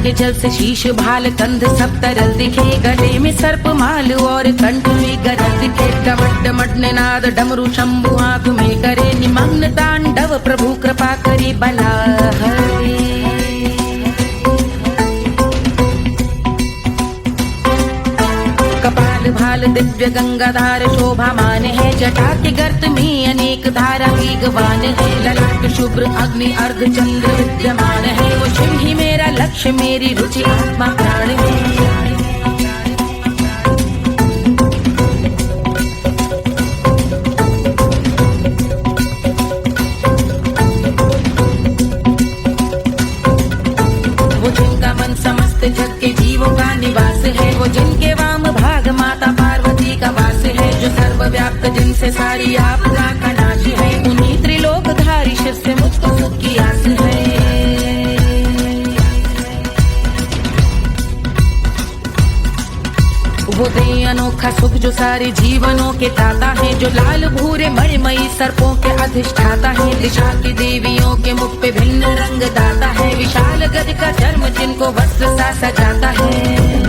के जल से शीश भाल कंध सब तरल दिखे, गले में सर्प माल और कंठ में गरज दिखे। डमट डमट निनाद डमरू शंभु हाथ में करे, निमग्न तांडव प्रभु कृपा करे बला हरे। कपाल भाल दिव्य गंगाधार शोभामान है, जटा के गर्त में अनेक धारा वेगवान है। ललाट शुभ्र अग्नि अर्ध चंद्र विद्यमान है, वो शिव ही मेरा लक्ष्य मेरी रुचि आत्मा प्राण है। वो जिनका मन समस्त जग के जीवों का निवास है, वो जिनके वाम भाग माता पार्वती का वास है। जो सर्वव्याप्त जिनसे सारी आपदा का नाश है, उन्हीं त्रिलोकधारी शिव से मुझको सुख की आस है। वो दे अनोखा सुख जो सारे जीवनों के दाता है, जो लाल भूरे मणिमयी सर्पों के अधिष्ठाता है। दिशा की देवियों के मुख पे भिन्न रंग दाता है, विशाल गज का चर्म जिनको वस्त्र सा सजाता है।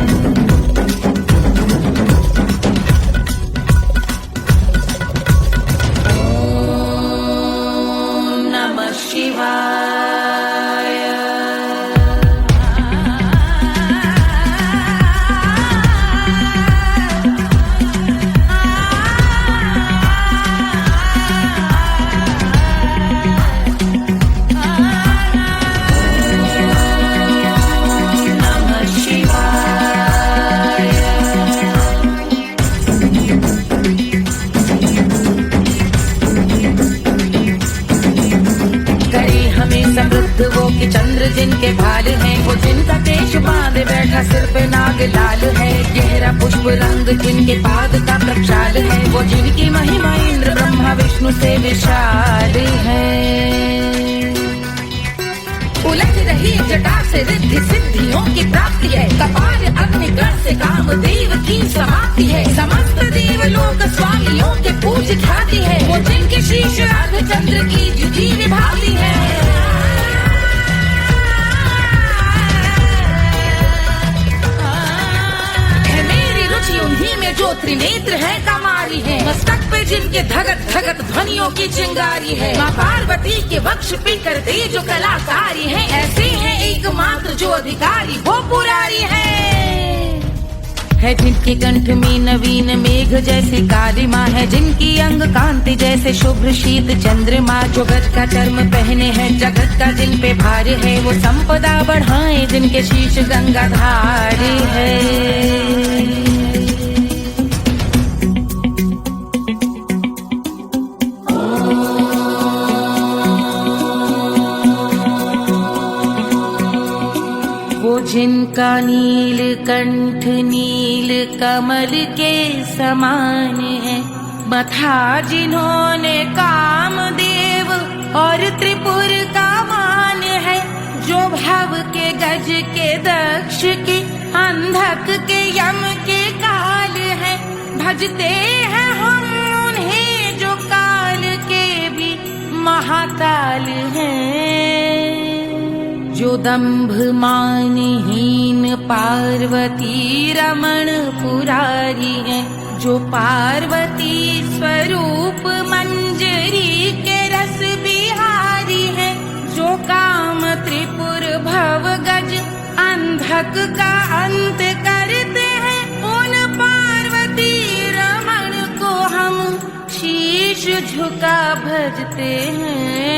वो कि चंद्र जिनके भाल हैं, वो जिनका केश बांधे बैठा सिर पे नाग लाल है। गहरा पुष्प रंग जिनके पाद का प्रक्षाल है, वो जिनकी महिमा इंद्र ब्रह्मा विष्णु से विशाल है। उलझ रही जटा से रिद्धि सिद्धियों की प्राप्ति है, कपाल अग्निगण से कामदेव की समाप्ति है। समस्त देवलोक स्वामियों के पूज ख्याति है, वो जिनके शीश अर्ध चंद्र की जुटी निभाती है। उन्हीं में जो त्रिनेत्र है कमारी है, मस्तक पे जिनके धगत धगत ध्वनियों की चिंगारी है। माँ पार्वती के वक्ष पे कर दे जो कलाकारी है, ऐसे हैं एकमात्र जो अधिकारी वो पुरारी है। जिनके कंठ में नवीन मेघ जैसे काली माँ है, जिनकी अंग कांति जैसे शुभ्र शीत चंद्रमा। जो गज का चर्म पहने हैं जगत का जिन पे भार है, वो संपदा बढ़ाए जिनके शीश गंगाधार है। जिनका नील कंठ नील कमल के समान है, मथा जिन्होंने कामदेव और त्रिपुर का मान है। जो भव के गज के दक्ष के अंधक के यम के काल है, भजते हैं हम उन्हें जो काल के भी महाकाल हैं। जो दंभ मानहीन पार्वती रमण पुरारी है, जो पार्वती स्वरूप मंजरी के रस बिहारी है। जो काम त्रिपुर भव गज अंधक का अंत करते हैं, उन पार्वती रमण को हम शीश झुका भजते हैं।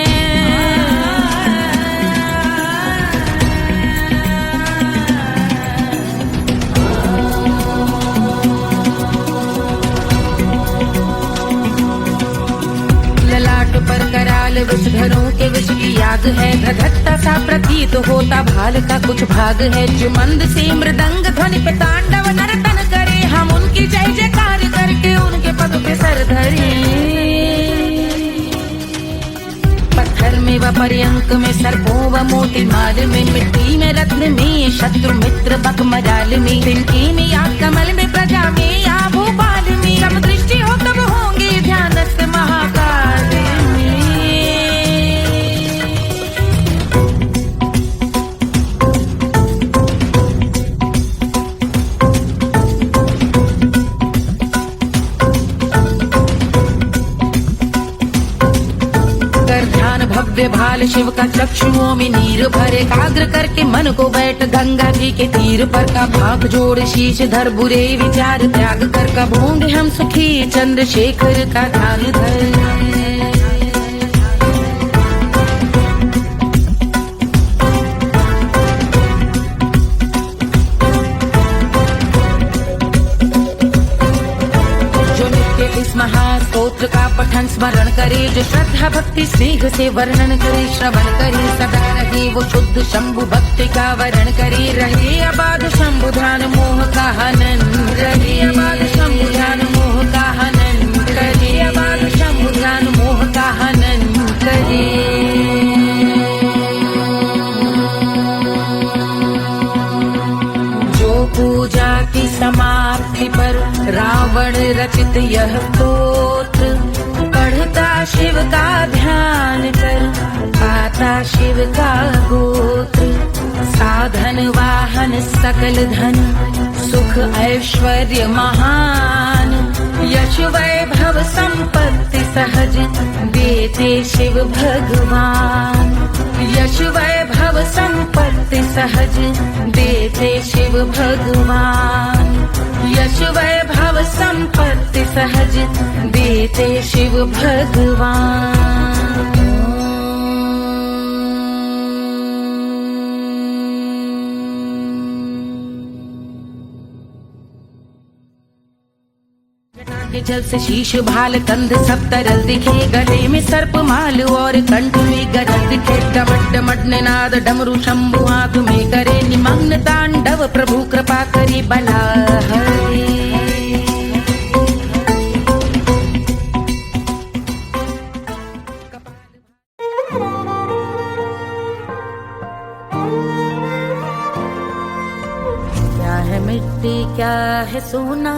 पर कराल विषधरों के विष की याग है, धधकता सा प्रतीत होता भाल का कुछ भाग है। जो मंद से मृदंग ध्वनि पे तांडव नर्तन करे, हम उनकी जय जयकार करके उनके पद पे सर धरे। पत्थर में व पर्यंक में सर्पों व मोती माल में, मिट्टी में रत्न में शत्रु मित्र बक मजाल में, तिनके में या कमल में प्रजा में या भोपाल में। जब दृष्टि हो तब होंगे ध्यानस्थ महाकाल में। लाल शिव का चक्षुओं में नीर भरे, एकाग्र करके मन को बैठ गंगा जी के तीर पर का भाग जोड़ शीश धर बुरे विचार त्याग कर कबूंगे हम सुखी चंद्रशेखर का ध्यान धर। इस महास्तोत्र का पठन स्मरण करे, जो श्रद्धा भक्ति स्नेह से वर्णन करे, श्रवण करे सदा रहे वो शुद्ध शंभु भक्ति का वर्ण करे, रहे अबाध शंभु ध्यान मोह का हनन, रहे अबाध शंभु ध्यान मोह का हनन करे, अबाध शंभु ध्यान मोह का हनन करे। पूजा की समाप्ति पर रावण रचित यह स्तोत्र, पढ़ता शिव का ध्यान कर पाता शिव का गोत्र, साधन वाहन सकल धन सुख ऐश्वर्य महान, यश वैभव संपत्ति सहज देते शिव भगवान, यश वैभव संपत्ति सहज देते शिव भगवान, यश वैभव संपत्ति सहज देते शिव भगवान। के जल से शीश भाल कंध सब तरल दिखे, गले में सर्प माल और कंठ में गरज दिखे, डमट डमट निनाद डमरू शंभु हाथ में करे, निमग्न तांडव प्रभु कृपा करी बला हरे। क्या है मिट्टी क्या है सोना,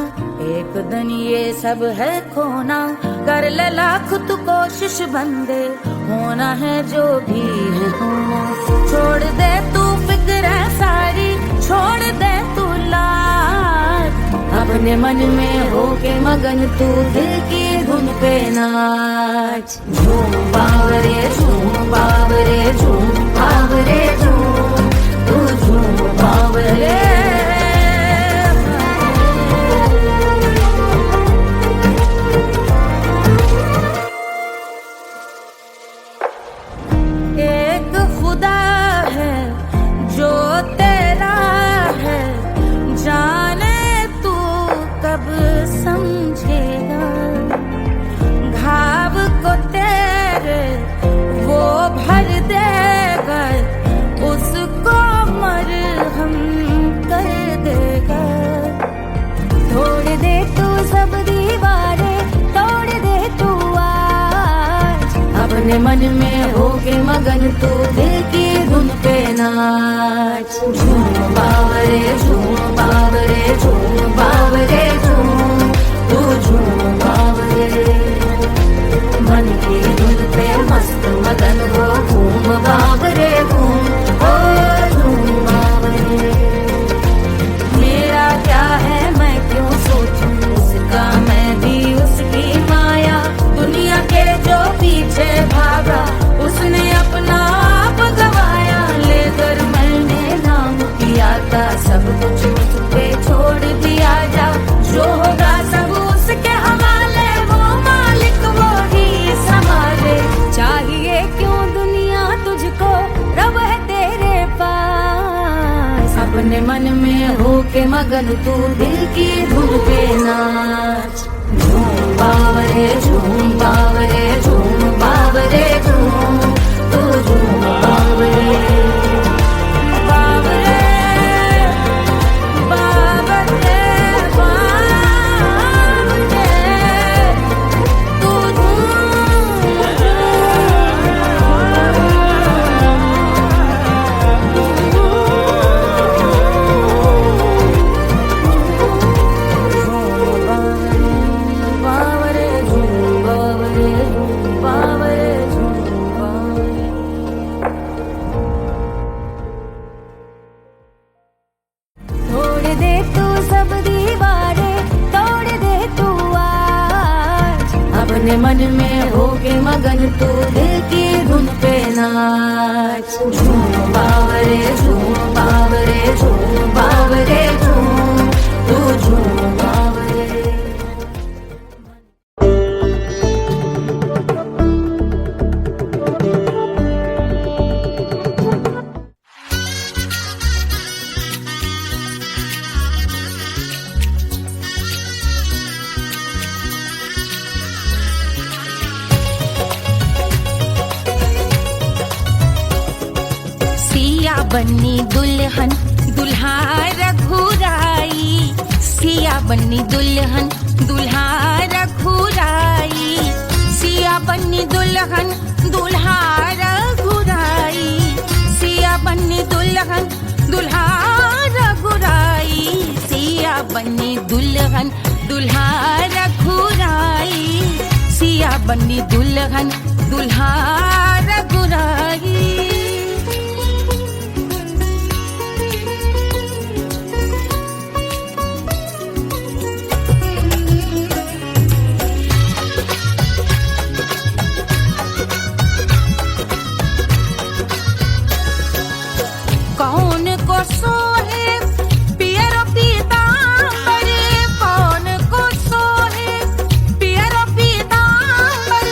एक दिन ये सब है खोना, कर ले लाख तू कोशिश बंदे, होना है जो भी है होना, छोड़ दे तू फिक्र सारी, छोड़ दे तू लाज, अपने मन में होके मगन तू दिल की धुन पे नाच, झूम बावरे झूम बावरे झूम बावरे झूम, तू झूम बावरे। मन में होके मगन तू दिल की धुन पे नाच, झूम बावरे झूम बावरे झूम बावरे झूम, तू झूम बावरे, मन की धुन पे मस्त मगन हो घूम बावरे घूम, ओ झूम बावरे। मेरा क्या है मैं क्यों सोचूं उसका, मैं भी उसकी माया, दुनिया के जो पीछे भागा उसने अपना आप गवाया, लेकर मैंने नाम किया था सब कुछ मुझ पे छोड़ दिया, जा जो होगा सब उसके हवाले, वो मालिक वो ही संभाले, चाहिए क्यों दुनिया तुझको, रब है तेरे पास, अपने मन में होके मगन तू दिल की धुन पे नाच, झूम बावरे झूम बावरे झूम बावरे झूम, तू झूम बावरे बावरे बावरे बावरे, तू मन में होके मगन तू दिल की धुन पे ना नाच। झूम बावरे झूम बावरे झूम बावरे झूम, तू झूम बावरे। सिया बन्नी दुल्हन दुल्हा रघुराई, सिया बन्नी दुल्हन दुल्हा रघुराई, सिया बन्नी दुल्हन दुल्हा रघुराई, सिया बन्नी दुल्हन दुल्हा रघुराई, सिया बन्नी दुल्हन दुल्हा रघुराई, सिया बन्नी दुल्हन दुल्हा रघुराई। कौन को सोहे पियरो पीतांबर, कौन को सोहे पियरो पीतांबर,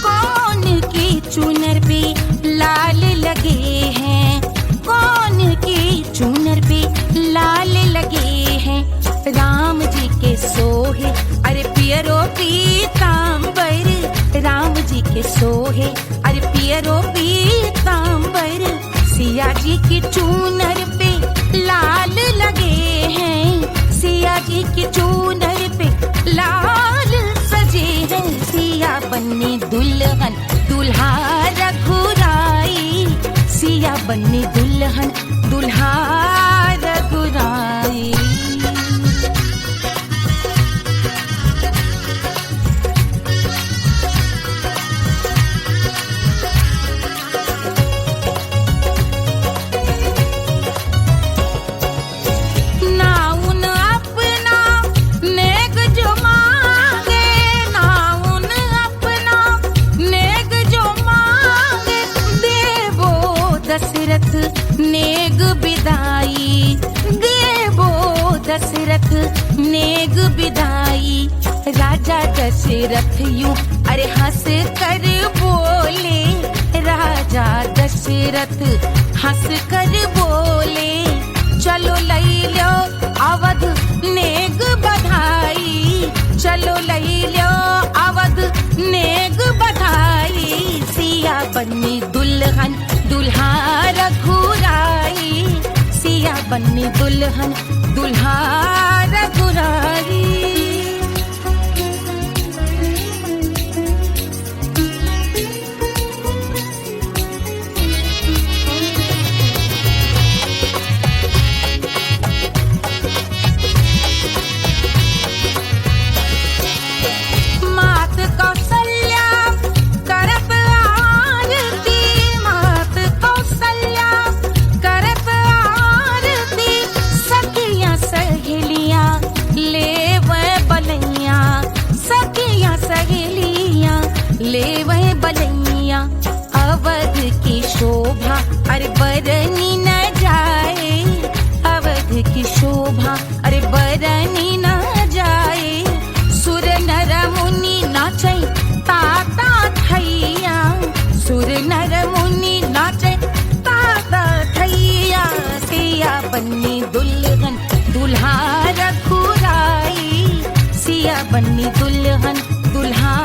कौन की चुनर पे लाल लगे हैं, कौन की चुनर पे लाल लगे हैं। राम जी के सोहे अरे पियरो पीतांबर, राम जी के सोहे अरे पियरो पीतांबर, सिया जी की चूनर पे लाल लगे हैं, सिया जी की चूनर पे लाल सजे हैं। सिया बन्नी दुल्हन दुल्हा रघुराई, सिया बन्नी दुल्हन दुल्हा रघुराई। नेग बिदाई देवो दशरथ नेग बिदाई, राजा दशरथ यूं अरे हंस कर बोले, राजा दशरथ हंस कर बोले, चलो लई लो अवध नेग बधाई, चलो लई लो अवध नेग बधाई। सिया बन्नी दुल्हन दुल्हा रघुराई, सिया बन्नी दुल्हन दुल्हा रघुराई। मात कौशल्या करत आरती, मात कौशल्या करत आरती, सखियां सहेलियां लेवे बलैया, सखियां सहेलियां लेवे बलैया। अवध की शोभा अरे बरनी न जाए, अवध की शोभा अरे बरनी न जाए। सुर नर मुनि नाचे ताता थैया, सुर नर मुनि नाचे ताता थैया। सिया बन्नी दुल्हन दुल्हा रघुराई, सिया बन्नी दुल्हन दुल्हा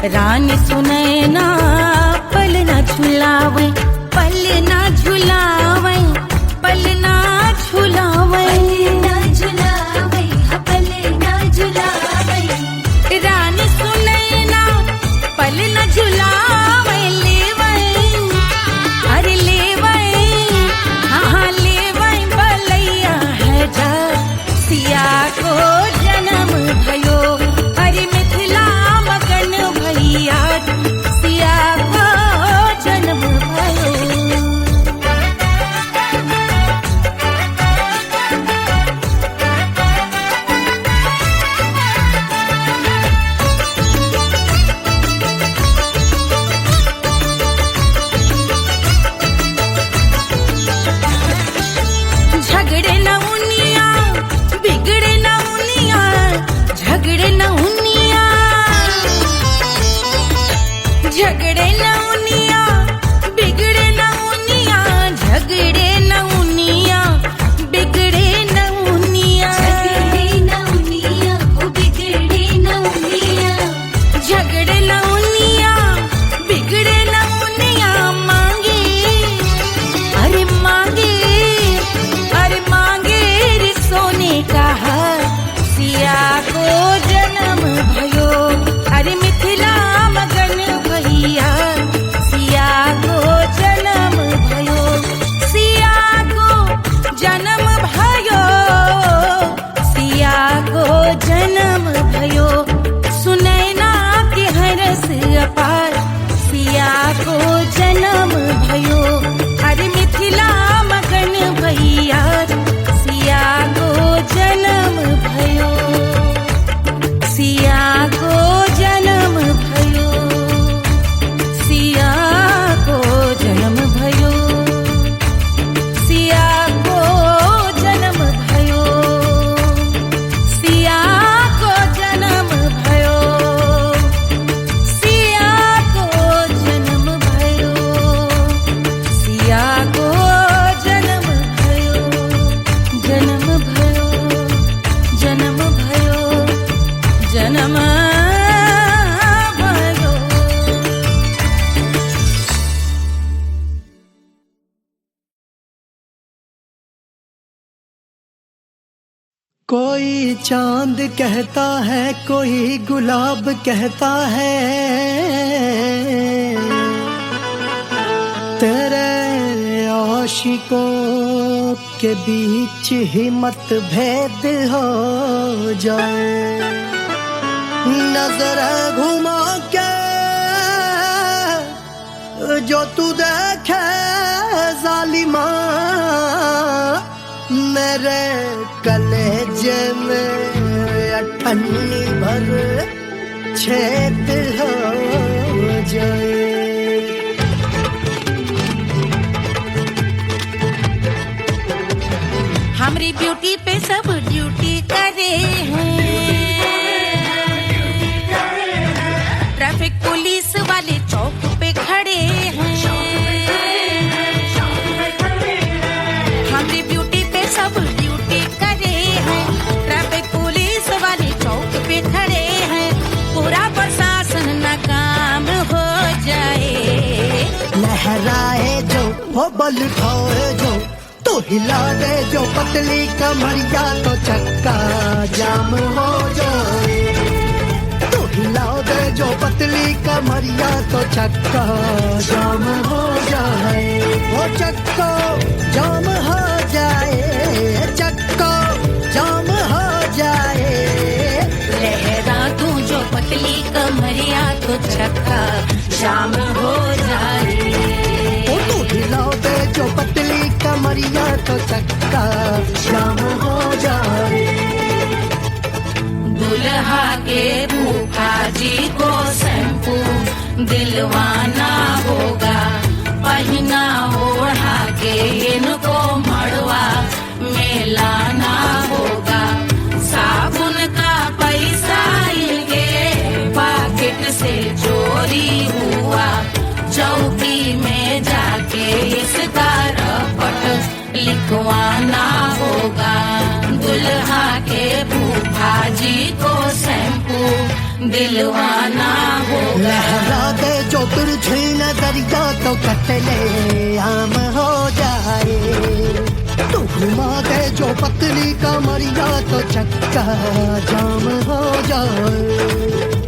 रानी सुनैना पल न झुलावे, पल न झुलावे, पल न झुलावे, पल न झुलावे, रानी सुनैना पल न झुलावे, लेवे अरे लेवे, हाँ लेवे बलैया है जा सिया को जन्म भयो, अरे मिथिला मगन भैया सिया को जन्म भयो। झगड़े न उनिया बिगड़े न उनिया, झगड़े न उनिया, झगड़े न उनिया बिगड़े न उनिया, झगड़े न उनिया बिगड़े न उनिया, झगड़े न उनिया बिगड़े न उनिया, झगड़े न उनिया बिगड़े न उनिया, मांगे अरे मांगे, अरे मांगे रे सोने का हार सिया को जन्म भयो, अरे मिथिला मगन भैया सिया को जन्म भयो, सिया को जन्म भयो, सिया को जन्म भयो, सुनैना के हरस अपार सिया को जन्म भयो, अरे मिथिला मगन भैया सिया को जन्म भयो, सिया को जन्म भयो, सिया को जन्म भयो, सिया को जन्म भयो, सिया को जन्म भयो, सिया को जन्म भयो, सिया को जन्म भयो, जन्म भयो, जन्म भयो, जन्म भयो। कोई चांद कहता है, कोई गुलाब कहता है, तेरे आशिकों के बीच ही मतभेद हो जाए, नजर घुमा के जो तू देखे जालिमा, मेरे कलेजे में अठन्नी भर छेद हो जाए। हमारी ब्यूटी पे सब ड्यूटी करे हैं, ट्रैफिक पुलिस वाले चौक पे खड़े हैं, हमारी ब्यूटी पे सब ड्यूटी करे हैं, ट्रैफिक पुलिस वाले चौक पे खड़े हैं, पूरा प्रशासन नाकाम हो जाए, लहराए जो वो बल खाए जो, तो हिला दे जो पतली कमरिया, तो चक्का जाम हो जाए, तो हिला दे जो पतली कमरिया, तो चक्का जाम हो जाए, वो चक्का जाम हो जाए, चक्का जाम हो जाए, लहरा तू जो पतली कमरिया, तो चक्का जाम हो जाए, वो तो हिला दे जो पतली कमरिया, तो चक्का जाम हो जाए। दुल्हा के फूफा जी को शैम्पू दिलवाना होगा, पहना ओढ़ा के इनको मड़वा में लाना होगा, साबुन का पैसा इनके पाकिट से चोरी हुआ, चौकी में जाके इसका रपट लिखवाना होगा, दुल्हा के फूफा जी को शैम्पू दिलवाना होगा। लहरा दे जो तुझे नजरिया तो कतले आम हो जाए, तू घुमा दे जो पतली कमरिया तो चक्का जाम हो जाए।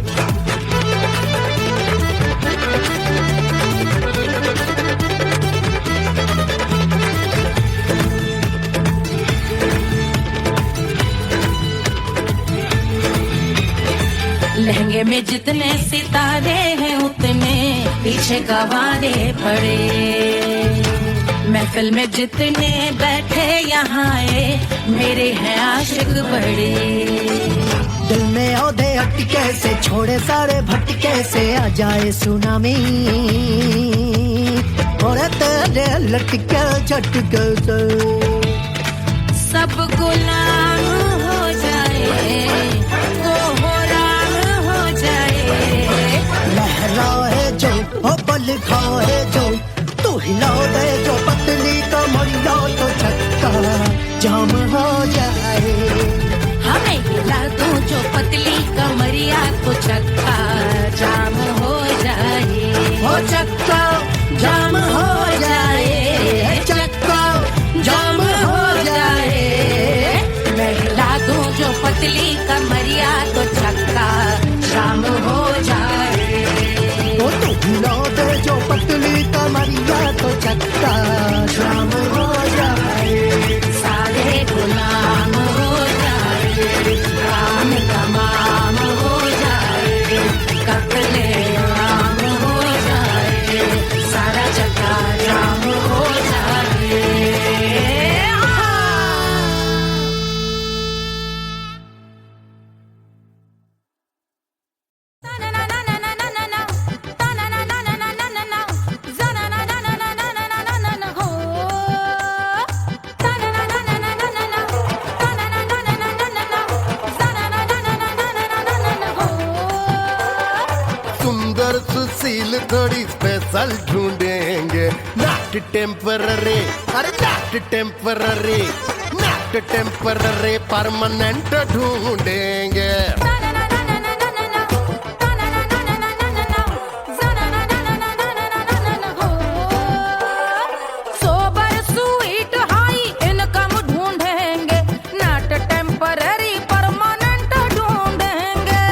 लहंगे में जितने सितारे हैं उतने पीछे गवारे पड़े, महफिल में जितने बैठे यहाँ आए मेरे हैं आशिक बड़े। दिल में औधे हटके से छोड़े सारे भटके से आ जाए सुनामी, और तेरे लटके झटके से सब गुलाम हो जाए, लहराए जो ओ बल खाए जो, तू हिला दे जो पतली कमरिया तो चक्का जाम हो जाए। हमें हिला दो जो पतली कमरिया तो चक्का जाम हो जाए, हो चक्का जाम हो जाए, चक्का जाम हो जाए। मैं हिला दूं जो पतली कमरिया तो चक्का जाम हो जाए, ओ तू हिला दे जो पतली कमरिया तो चक्का जाम हो जाए। सारे गुलाम हो जाए, काम तमाम हो जाए, कतले आम हो जाए, सारा चक्का जाम हो जाए। सुंदर सुशील थोड़ी स्पेशल ढूंढेंगे, नॉट टेम्पररी, अरे not temporary, not temporary, permanent ढूंढेंगे। सोबर स्वीट हाई इनकम ढूंढेंगे, नॉट टेम्पररी परमानेंट ढूंढेंगे।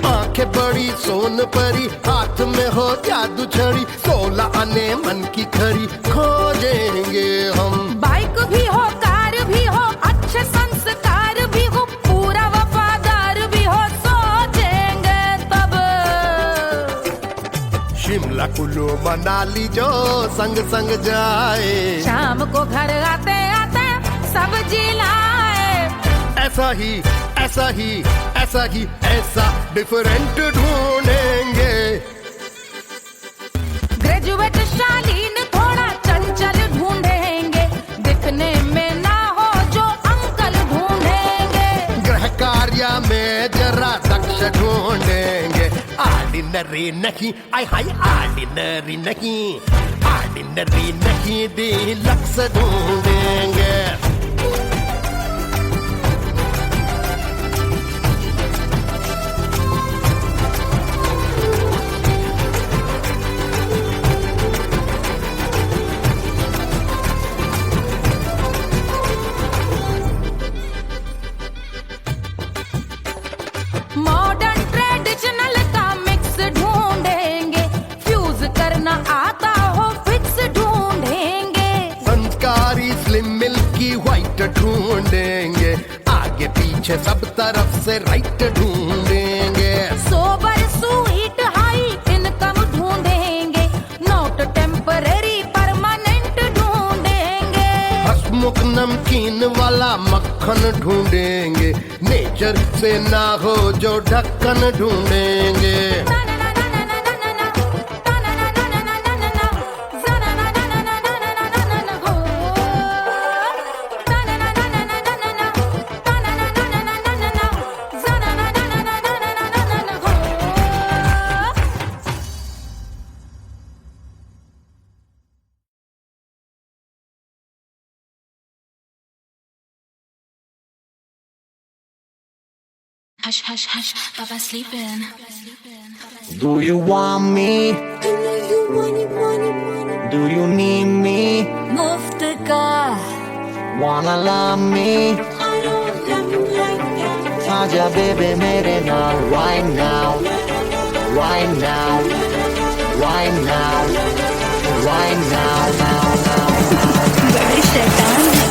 आंखें बड़ी सोन परी, हाथ में हो जादू छड़ी, 16 आने मन की खरी खोजेंगे हम। बाइक भी हो कार भी हो, अच्छे संस्कार भी हो, पूरा वफादार भी हो, सोचेंगे तब। शिमला कुल्लू मनाली जो संग संग जाए, शाम को घर आते आते सब्जी लाए, ऐसा ही ऐसा ही ऐसा ही ऐसा डिफरेंट ढूंढेंगे। ग्रेजुएट शालीन थोड़ा चंचल ढूंढेंगे, दिखने में ना हो जो अंकल ढूंढेंगे। गृह कार्य में जरा दक्ष ढूंढेंगे, आर्डिनरी नहीं, आई हाय आर्डिनरी नहीं, आर्डिनरी नहीं, डीलक्स ढूंढेंगे। मॉडर्न ट्रेडिशनल का मिक्स ढूंढेंगे, फ्यूज करना आता हो फिक्स ढूंढेंगे। संस्कारी स्लिम मिल्की व्हाइट ढूंढेंगे, आगे पीछे सब तरफ से राइट ढूंढेंगे। सोबर स्वीट हाई इनकम ढूंढेंगे, नॉट टेम्पररी परमानेंट ढूंढेंगे। हसमुख नमकीन वाला मक्खन ढूंढेंगे, नेचर से ना हो जो ढक्कन ढूंढेंगे। Hush, hush, hush, Papa's sleeping. Do you want me? Do you need me? मुफ्त का Wanna love me? आजा baby मेरे नाल right now, right now, right now, right now, now, now. बड़े शैतान हैं।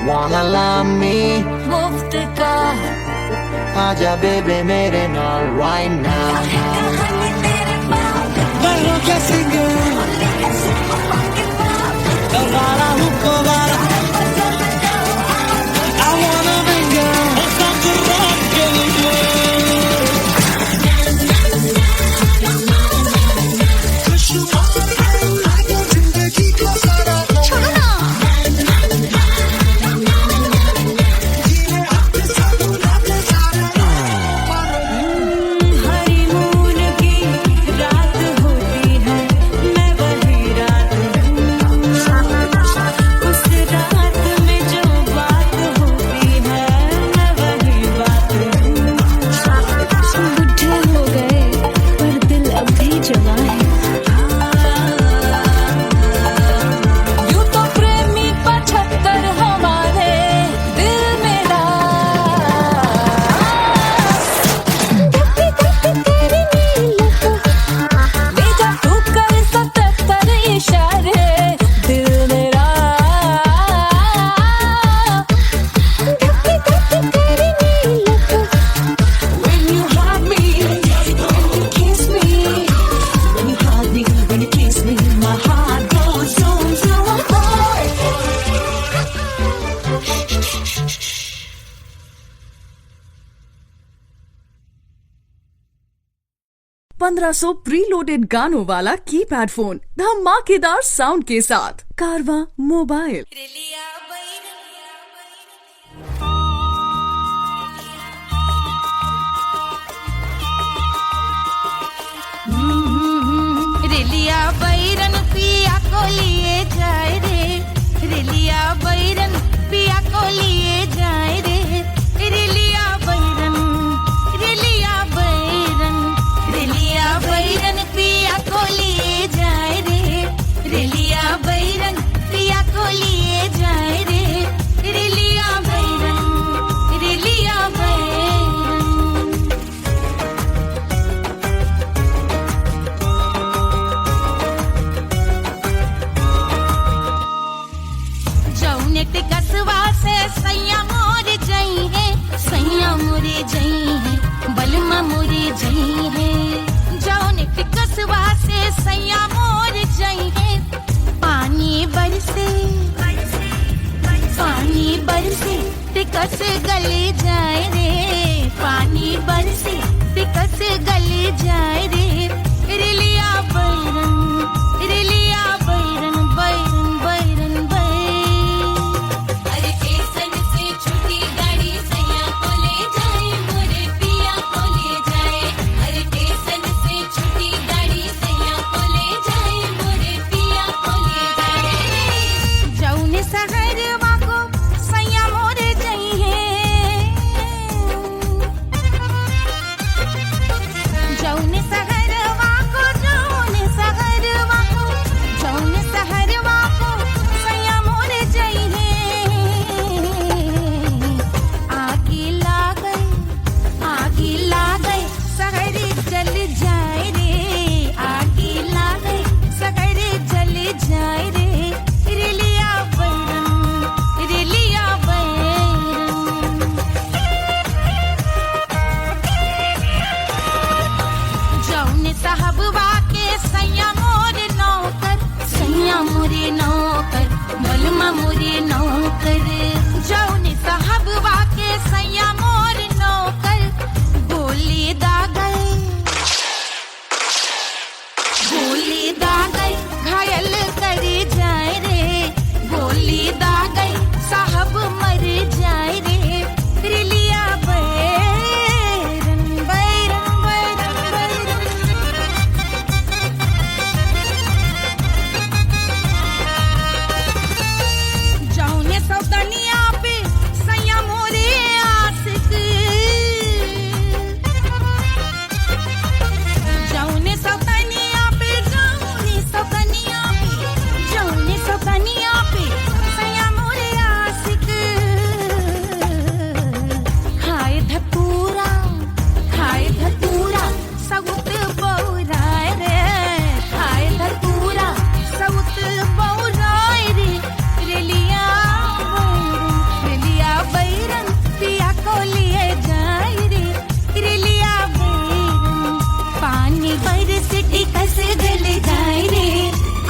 Wanna love me? मुफ्त का आजा baby मेरे नाल right now. Bailo que sigue. Elvara Hukovara. I wanna bring you something rockin' $1500 preloaded गानों वाला कीपैड फोन धमाकेदार साउंड के साथ कारवा मोबाइल। रेलिया बैरन पिया को लिए जाए रे, रेलिया बैरन पिया को लिए जाए रे, रेलिया बैरन, रेलिया बैरन, रेलिया बैरन पिया को लिए जाए रे, रेलिया बैरन पिया को लिए जाए रे, रेलिया बैरन, रेलिया बैरन। जौनेट कसवा से सैया मोर जई है, सैया मोरे जई है। जई है जौन टिकसवा से सैया मोर जई है पानी बरसे टिकस गले जाए रे पानी बरसे टिकस गले जाए रे रिलिया बैरन बैरन बैरन अरे स्टेशन से छुट्टी गाड़ी सैया को ले जाए मोरे पिया को ले जाए अरे स्टेशन से छुट्टी गाड़ी सैया को ले जाए मोरे पिया को ले जाए जौन सहरवा को सैया मोरे जई है जौन सहरवा को सैया मोरे जई है आगे लागई सहर जल जाए रे आगे लागई सहर जल जाए रे रिलिया बैरन जौन साहबवा के सैया मोरे नौकर बलमा मोरे नौकर जौन साहबवा के सैया मोरे नौकर गोली दागई घायल करे जाए रे गोली दागई साहब मर जाए रे रिलिया बैरन जौने सौतनिया पे सैया मोरे आशिक जौने सौतनिया पे सैया मोरे आशिक खाए धतूरा सउत बौराए रे खाए धतूरा सउत बौराए रे रिलिया बैरन पिया को लिए जाए रे रिलिया बैरन पानी बरस टिकस गल जाए रे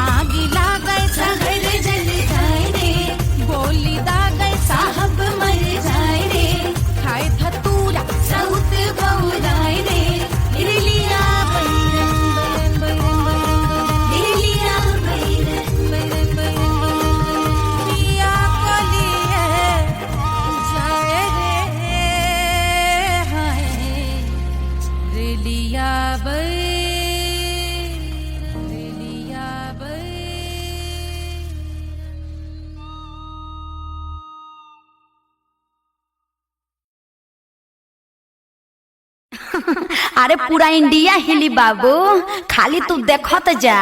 आगे लागै सहर जल जाए रे गोली दागै साहब मर जाए रे खाए धतूरा सउत बौराए रे रिलिया बैरन रिलिया बैरन पिया को लिए जाए रे हाय रिलिया बैरन अरे पूरा इंडिया हिली बाबू खाली तू देखत जा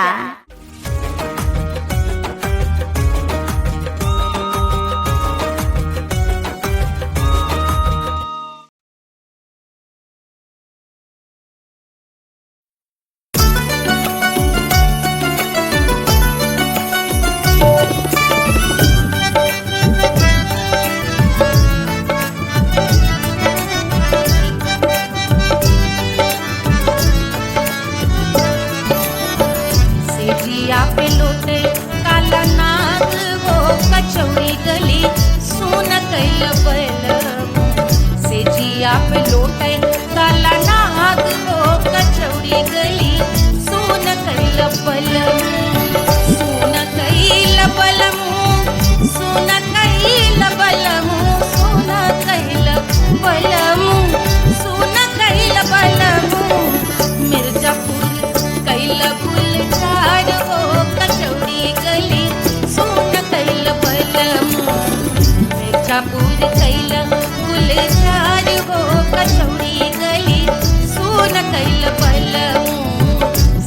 सेजिया पे लोटे काला नाग वो कचौड़ी गली सोन कैल बलम सेजिया पे लोटे काला नाग वो कचौड़ी गली सोन कैल बलम सोन कैल बलम सोन कैल बलम सोन कैल बलम सोन कैल बलम मिर्जापुर कैल गुलजार हो कचौड़ी गली सोन कैल बलम मिर्जापुर कैल गुलजार हो कचौड़ी गली सोन कैल बलम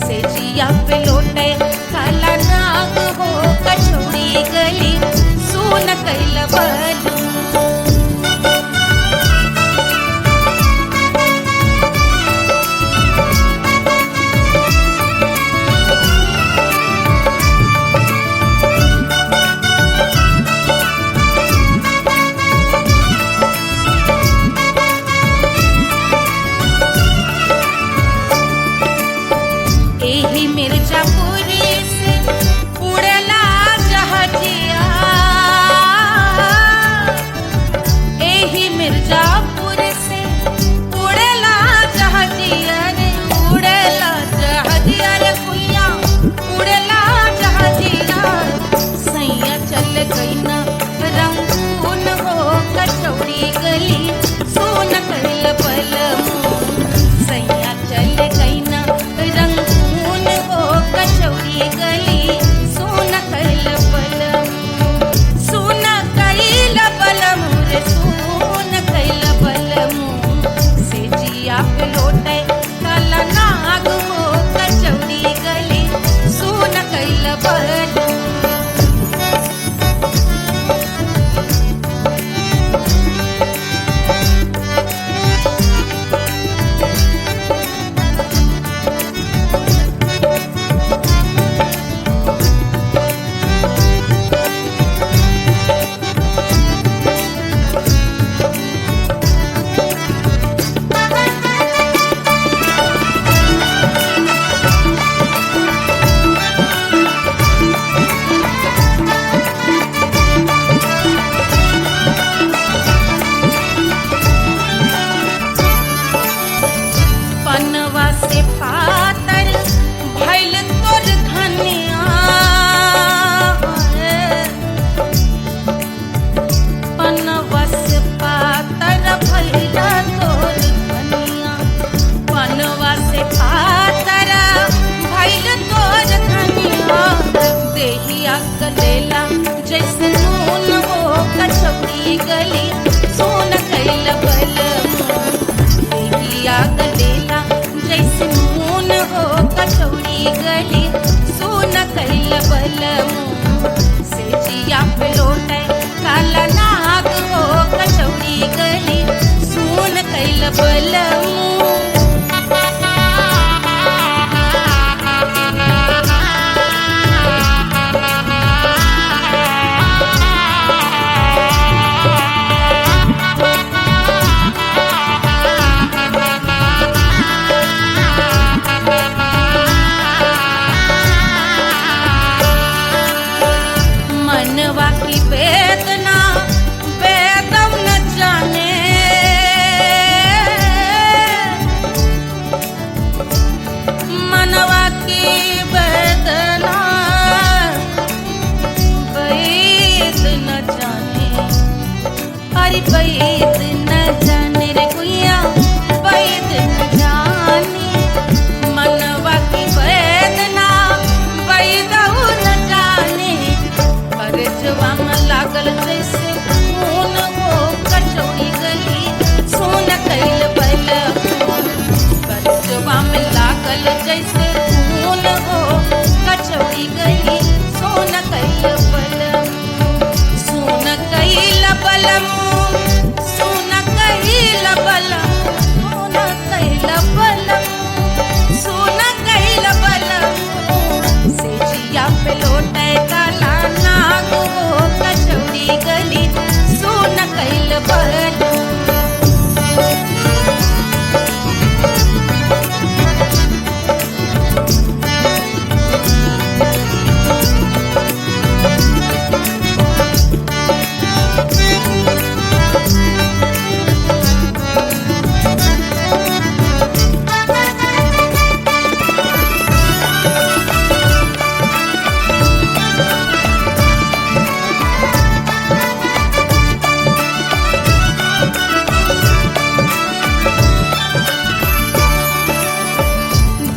सेजिया पे लोटे काला नाग हो कचौड़ी गली सोन कैल बलम गलेला जैसे नून हो कचौड़ी गली सोन कैल बलमू देहिया गलेला जैसे नून हो कचौड़ी गली सोन कैल बलमू सेजिया पे लोटे काला नाग हो कचौड़ी गली सोन कैल बलमू मनवा की वेदना वेदम न जाने मनवा की वेदना वैद न जाने अरे वैद न जाने रे गुइया वैद न जाने मनवा की वेदना वैद न जाने परजवा में लागल जैसे खून हो कचौड़ी गली सोन कैल बलमू परजवा में लागल जैसे खून हो कचौड़ी गली सोन कैल बलमू सोन कैल बलमू सोन कैल बलमू सोन कैल बलमू सेजिया पे लोटे काला नाग हो कचौड़ी गली सोन कैल बलमू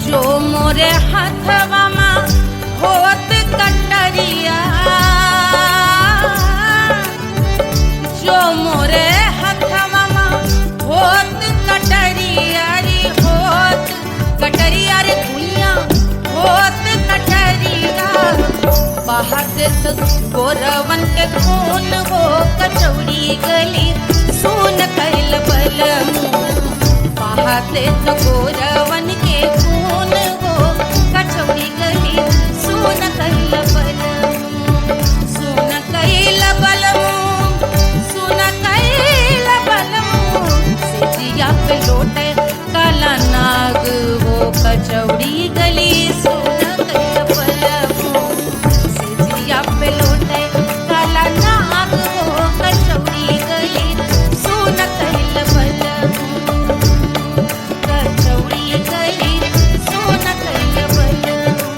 जो मोरे हथवा में होत कटरिया जो मोरे हथवा में होत कटरिया रे होत कटरिया रे भुइया होत कटरिया बहाते तो गोरवन के खून हो कचौड़ी गली सोन कैल बलमू बहाते तो गोरवन के खून हो कचौड़ी गली सोन कैल बलमू सोन कैल बलमू सोन कैल बलमू सेजिया पे लोटे काला नाग हो कचौड़ी गली सोन कैल बलमू सेजिया पे लोटे काला नाग हो कचौड़ी गली सोन कैल बलमू कचौड़ी गली सोन कैल बलमू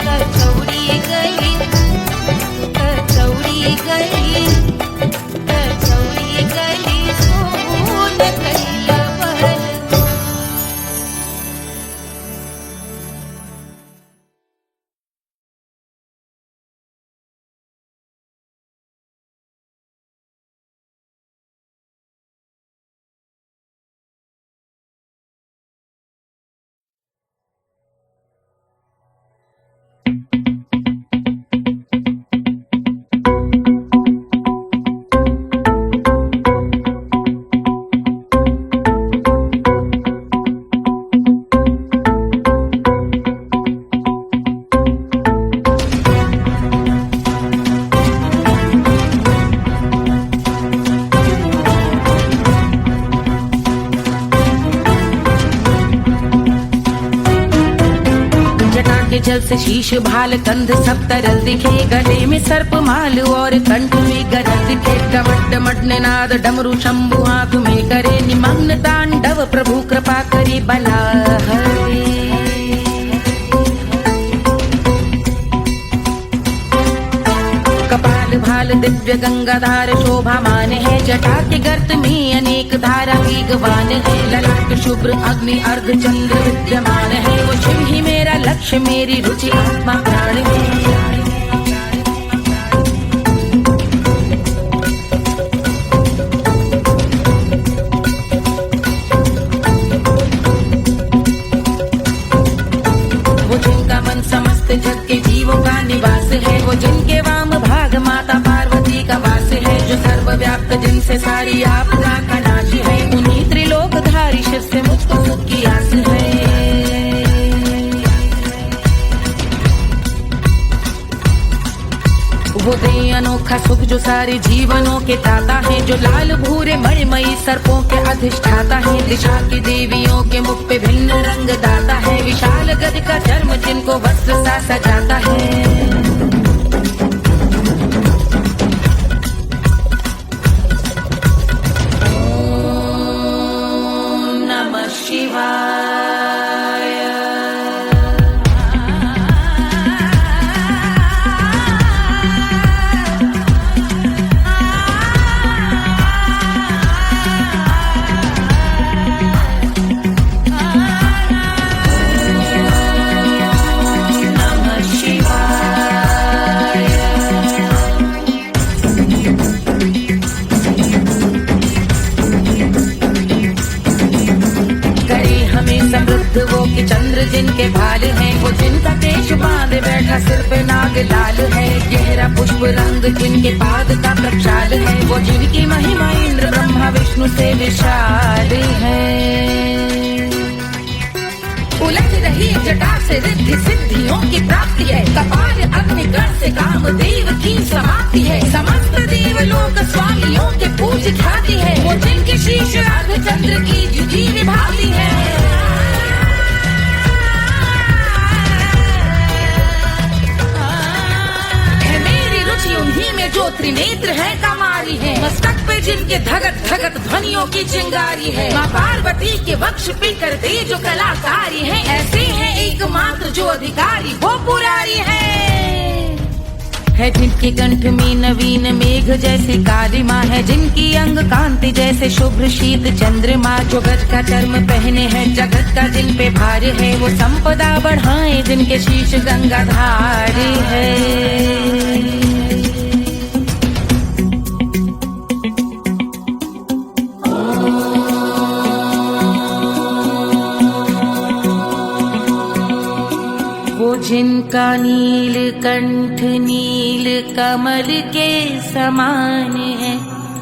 कचौड़ी गली कचौड़ी गली कचौड़ी गली सोन कैल बलमू के जल से शीश भाल कंध सब तरल दिखे गले में सर्प माल और कंठ में गरज दिखे डमट डमट निनाद डमरू शंभु आंख में करे निमग्न तांडव प्रभु कृपा करे बला हरे कपाल भाल दिव्य गंगाधार शोभामान है जटा के गर्त में अनेक धारा वेगवान है ललाट शुभ्र अग्नि अर्ध चंद्र विद्यमान है वो शिव ही मेरा लक्ष्य मेरी रुचि आत्मा प्राण में है सारी आपदा का नाश है, उन्हीं त्रिलोकधारी शिव से मुझको सुख की आस है। वो दे अनोखा सुख जो सारे जीवनों के दाता है, जो लाल भूरे मणिमयी सर्पों के अधिष्ठाता है, दिशा की देवियों के मुख पे भिन्न रंग दाता है, विशाल गज का चर्म जिनको वस्त्र सा सजाता है। ओम नमः शिवाय। वो कि चंद्र जिनके भाल हैं, वो जिनका केश बांधे बैठा सिर पे नाग लाल है, गहरा पुष्प रंग जिनके पाद का प्रक्षाल है, वो जिनकी महिमा इंद्र ब्रह्मा विष्णु से विशाल है। उलझ रही जटा से रिद्धि सिद्धियों की प्राप्ति है, कपाल अग्निगण से कामदेव की समाप्ति है, समस्त देवलोक स्वामियों के पूज ख्याति है, वो जिनके शीश अर्धचंद्र की जुजी विभाती है। उन्हीं में जो त्रिनेत्र है कमारी है, मस्तक पे जिनके धगत धगत ध्वनियों की चिंगारी है, माँ पार्वती के वक्ष पे करते जो कलाकारी है, ऐसे हैं एकमात्र जो अधिकारी वो पुरारी है जिनके कंठ में नवीन मेघ जैसे काली माँ है, जिनकी अंग कांति जैसे शुभ्र शीत चंद्रमा, जो गज का चर्म पहने हैं जगत का जिन पे भार है, वो संपदा बढ़ाए जिनके शीश गंगाधार है। जिनका नील कंठ नील कमल के समान है,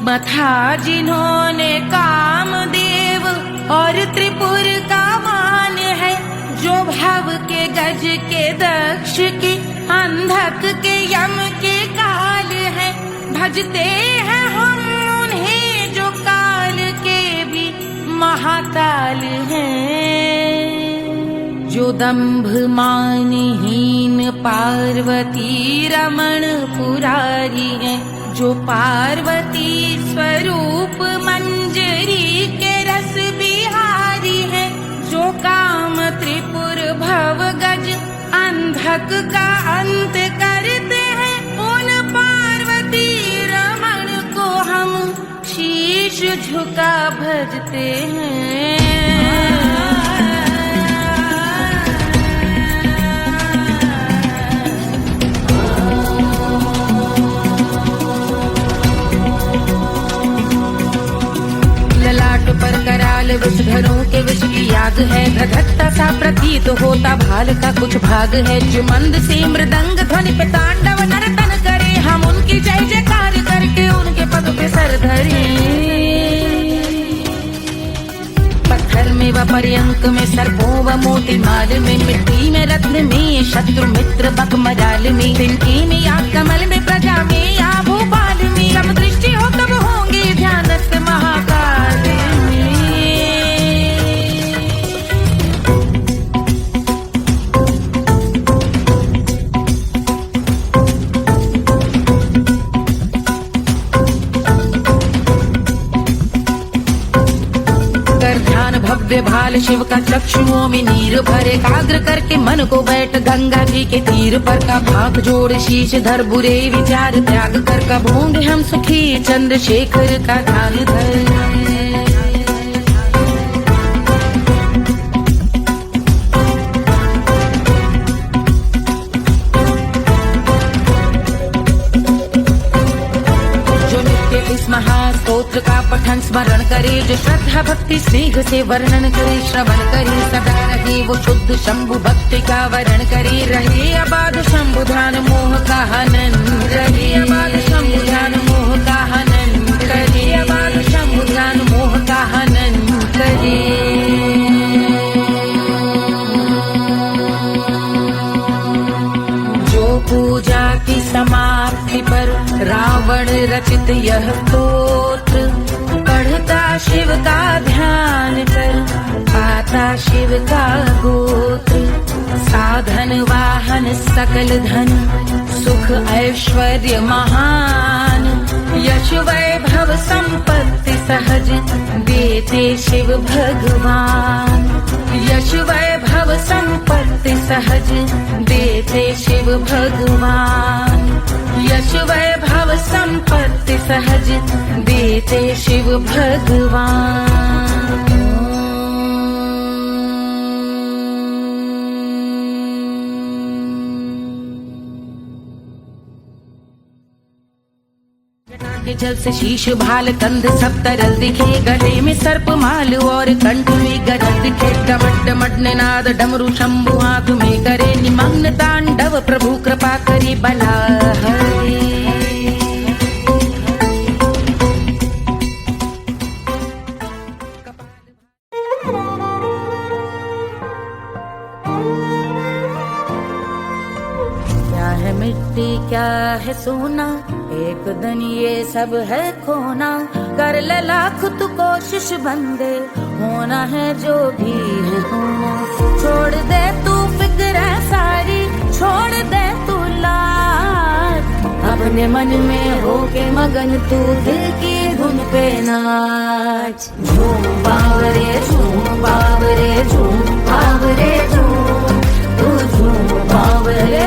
मथा जिन्होंने कामदेव और त्रिपुर का मान है, जो भव के गज के दक्ष के अंधक के यम के काल है, भजते हैं हम उन्हें जो काल के भी महाकाल हैं, जो दंभ मानहीन पार्वती रमण पुरारी है, जो पार्वती स्वरूप मंजरी के रस बिहारी है, जो काम त्रिपुर भव गज अंधक का अंत करते हैं, उन पार्वती रमण को हम शीश झुका भजते हैं। पर कराल विषधरों के विष की याद है, धधकता सा प्रतीत होता भाल का कुछ भाग है, जो मंद से मृदंग ध्वनि पे तांडव नर्तन करे, हम उनकी जय जयकार करके उनके पद पे सर धरे। पत्थर में व पर्यंक में सर्पों व मोती माल में, मिट्टी में रत्न में शत्रु मित्र बक मजाल में, तिनके में या कमल में प्रजा में या भोपाल में, सब दृष्टि हो तब होंगे ध्यानस्थ महाकाल में। भव्य भाल शिव का चक्षुओं में नीर भरे, एकाग्र करके मन को बैठ गंगा जी के तीर पर, का भाग जोड़ शीश धर बुरे विचार त्याग कर, कब होंगे हम सुखी चंद्रशेखर का ध्यान धर। महास्तोत्र का पठन स्मरण करे, जो श्रद्धा भक्ति स्नेह से वर्णन करे, श्रवण करे सदा रहे वो शुद्ध शंभु भक्ति का वर्ण करे, रहे अबाध शंभु ध्यान मोह का हनन, रहे अबाध शंभु ध्यान मोह का हनन, रहे अबाध पूजा की समाप्ति पर रावण रचित यह स्तोत्र पढ़ता शिव का ध्यान कर पाता शिव का गोत्र। साधन वाहन सकल धन सुख ऐश्वर्य महान यश वैभव संपत्ति सहज देते शिव भगवान। यश वैभव संपत्ति सहज देते शिव भगवान। यश वैभव संपत्ति सहज देते शिव भगवान। के जल से शीश भाल कंध सब तरल दिखे गले में सर्प माल और कंठ में गरज दिखे। डमट डमट निनाद डमरू शंभु हाथ में करे निमग्न तांडव प्रभु कृपा करे बला हरे। क्या है मिट्टी क्या है सोना एक दिन ये सब है खोना। कर ले लाख तू कोशिश बंदे होना है जो भी है होना। छोड़ दे तू फिक्र सारी छोड़ दे तू लाज अपने मन में होके मगन तू दिल की धुन पे नाच। झूम बावरे झूम बावरे झूम बावरे झूम तू झूम बावरे।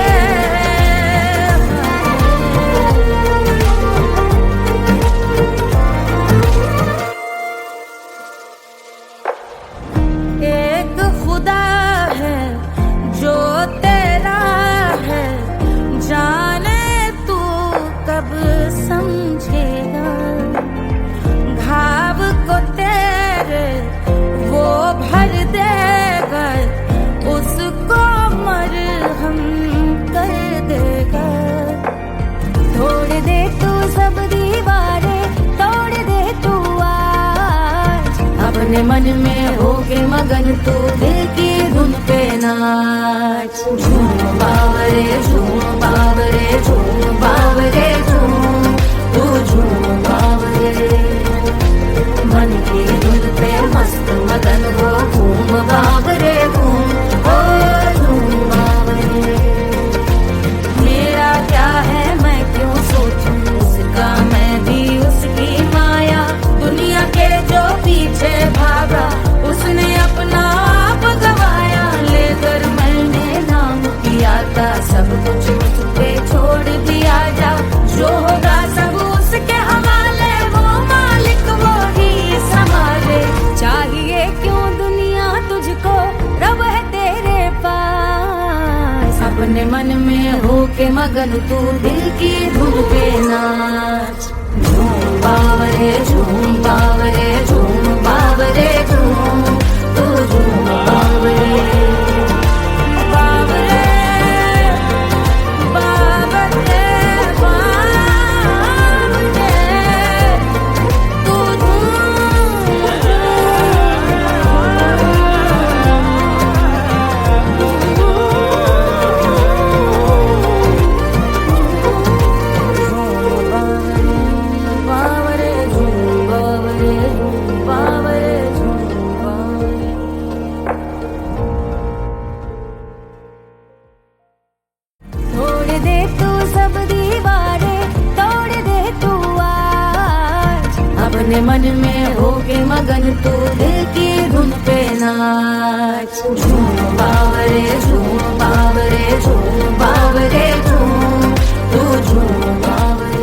अपने मन में होके मगन तू दिल की धुन पे नाच। झूम बावरे झूम बावरे झूम बावरे झूम तू झूम बावरे। मन की धुन पे मस्त मगन हो घूम बावरे घूम ओ झूम बावरे। मेरा क्या है मैं क्यों सोचूं उसका मैं भी उसकी माया। दुनिया के जो पीछे भागा उसने अपना आप गवाया। लेकर मैंने नाम किया था सब कुछ मुझ पे छोड़ दिया जा। जो होगा सब उसके हवाले वो मालिक वो ही संभाले। चाहिए क्यों दुनिया तुझको रब है तेरे पास। अपने मन में होके मगन तू दिल की धुन पे नाच। झूम बावरे झूम बावरे झूम बावरे झूम तू झूम बावरे। बावरे बावरे बावरे तू अपने मन में होके मगन तू दिल की धुन पे नाच। झूम बावरे झूम बावरे झूम बावरे झूम तू झूम बावरे।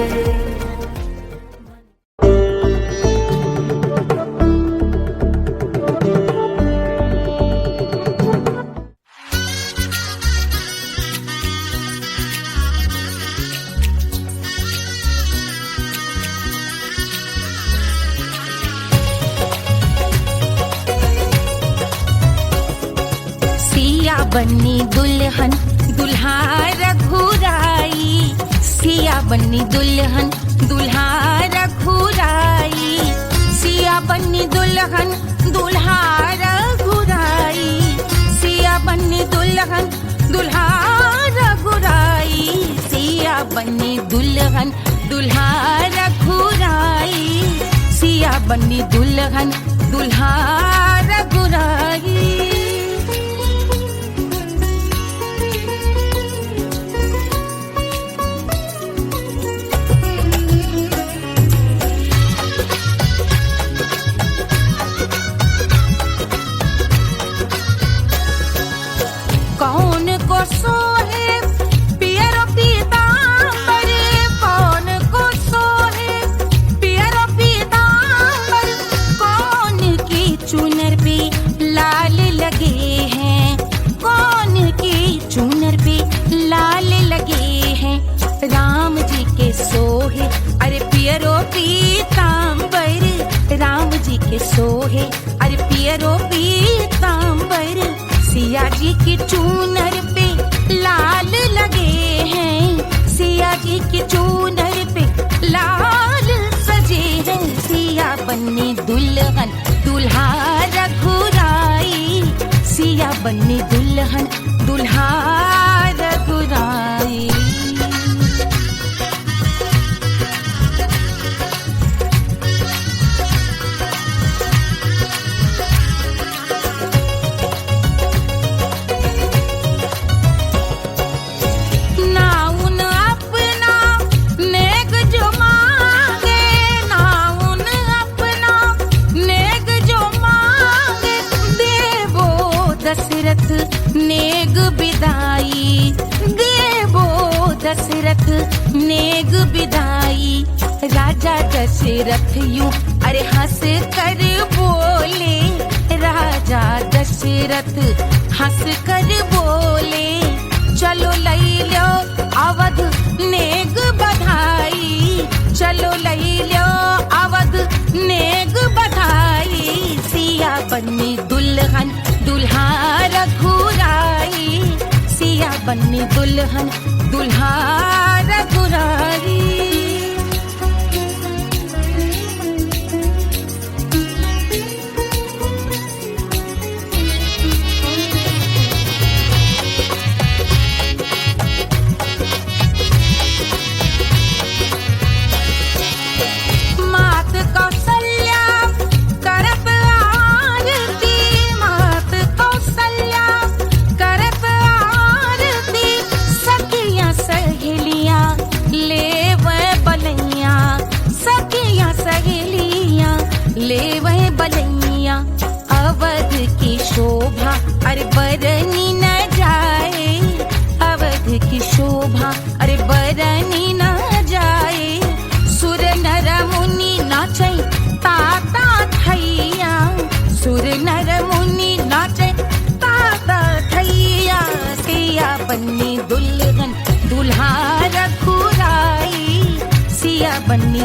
बन्नी दुल्हन दुल्हा रघुराई। सिया बन्नी दुल्हन दुल्हा रघुराई। सिया बन्नी दुल्हन दुल्हा रघुराई। सिया बन्नी दुल्हन दुल्हा रघुराई। बनी दुल्हन दुल्हा रघुराई, सिया बनी दुल्हन दुल्हा रघुराई। कौन को सोहे पियरो पीतांबर, कौन को सोहे पियरो पीतांबर, कौन की चुनर पे लाल लगे हैं, कौन की चुनर पे लाल लगे हैं। राम जी के सोहे अरे पियरो पीतांबर, राम जी के सोहे अरे पियरो पीतांबर, सिया जी की चूनर पे लाल लगे हैं, सिया जी की चूनर पे लाल सजे हैं। सिया बनी दुल्हन दुल्हा रघुराई, सिया बनी दुल्हन दुल्हा रघुराई। नेग बिदाई देवो दशरथ नेग बिदाई, राजा दशरथ यूं अरे हंस कर बोले, राजा दशरथ हंस कर बोले, चलो लई लो अवध नेग बधाई, चलो लई लो अवध नेग बधाई। सिया बनी दुल्हन दुल्हा रघुराई, सिया बनी दुल्हन दुल्हा रघुराई। मात कौशल्या करत आरती, मात कौशल्या करत आरती, सखियां सहेलियां लेवे बलैया, सखियां सहेलियां लेवे बलैया। अवध की शोभा अरे बरनी न जाए, अवध की शोभा अरे बरनी न जाए। सुर नर मुनि नाचे ताता थैया, सुर नर मुनि नाचे ताता थैया। सिया बनी दुल्हन दुल्हा रघुराई, सिया बनी